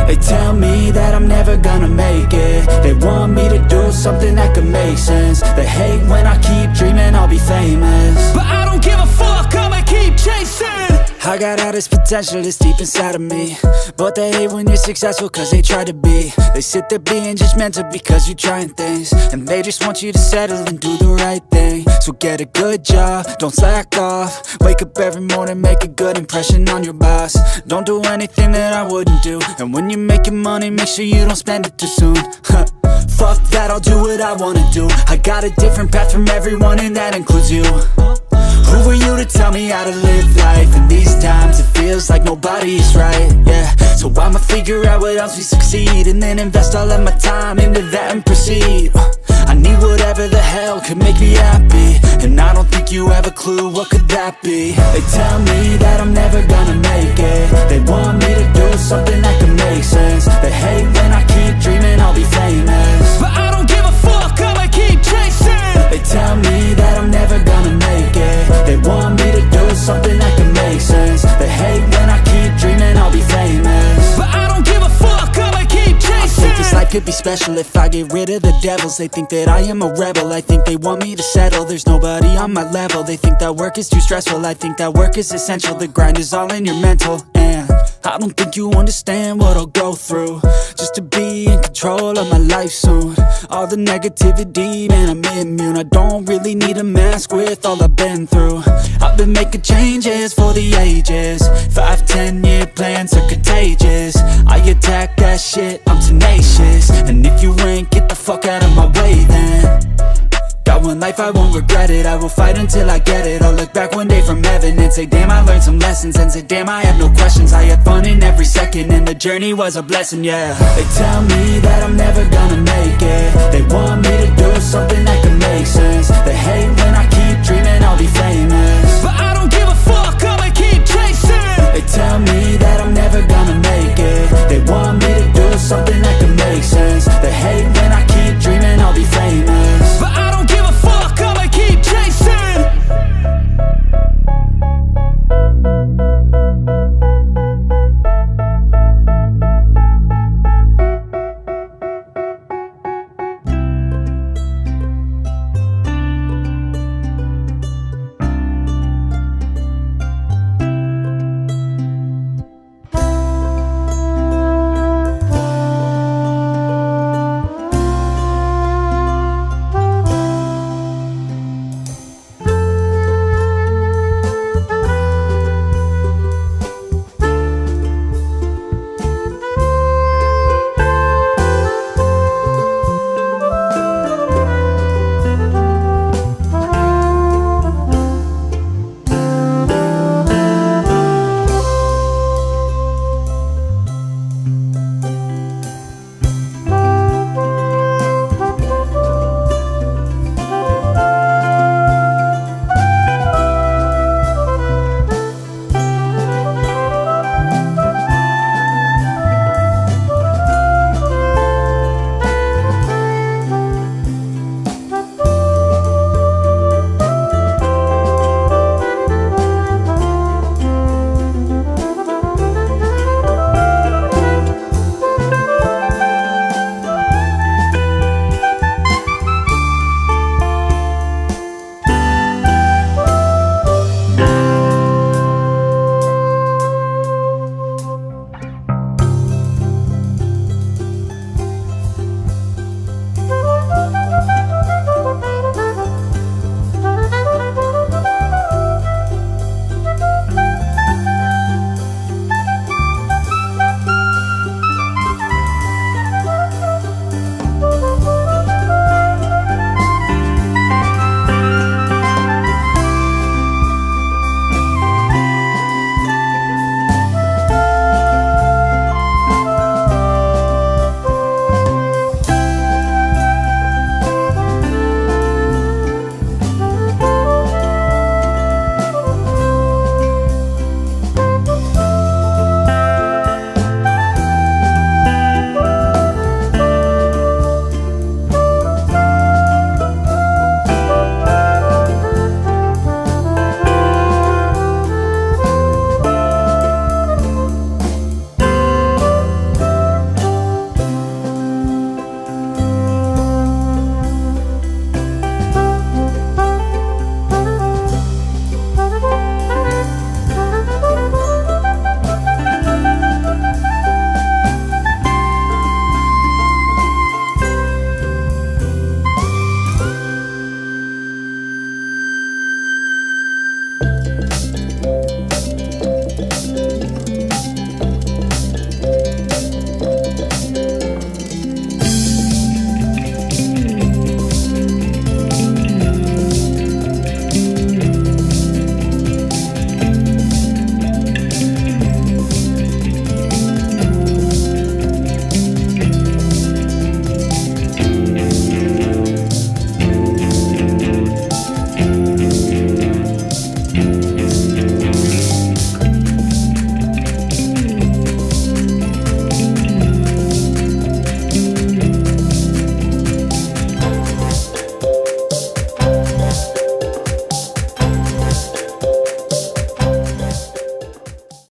They tell me that I'm never gonna make it. They want me to do something that could make sense. They hate when I keep dreaming I'll be famous, but I don't give a fuck, I'ma keep chasing. I got all this potential that's deep inside of me, but they hate when you're successful cause they try to be. They sit there being judgmental because you're trying things, and they just want you to settle and do the right thing. So get a good job, don't slack off. Wake up every morning, make a good impression on your boss. Don't do anything that I wouldn't do, and when you're making money, make sure you don't spend it too soon. Fuck that, I'll do what I wanna do. I got a different path from everyone, and that includes you. Who are you to tell me how to live life? In these times it feels like nobody's right, yeah. So I'ma figure out what else we succeed, and then invest all of my time into that and proceed. I need whatever the hell could make me happy, and I don't think you have a clue what could that be. They tell me that I'm never gonna make it. They want me to do something that can make sense. They hate when I keep dreaming I'll be famous, but I don't give a fuck, I'ma keep chasing. They tell me that I'm never gonna make it. They want me to do something that can make sense. They hate when I keep dreaming I'll be famous, but I don't give a fuck, I'ma keep chasing. I think this life could be special if I get rid of the devils. They think that I am a rebel, I think they want me to settle. There's nobody on my level. They think that work is too stressful, I think that work is essential. The grind is all in your mental, and I don't think you understand what I'll go through just to be in control of my life soon. All the negativity, man, I'm immune. I don't really need a mask with all I've been through. I've been making changes for the ages. 5-10 year plans are contagious. I attack that shit, I'm tenacious. And if you ain't, get the fuck out of my way then. Got one life, I won't regret it. I will fight until I get it. I'll look back one day from heaven and say, damn, I learned some lessons. And say, damn, I have no questions. I had fun in every second, and the journey was a blessing, yeah. They tell me that I'm never gonna make it.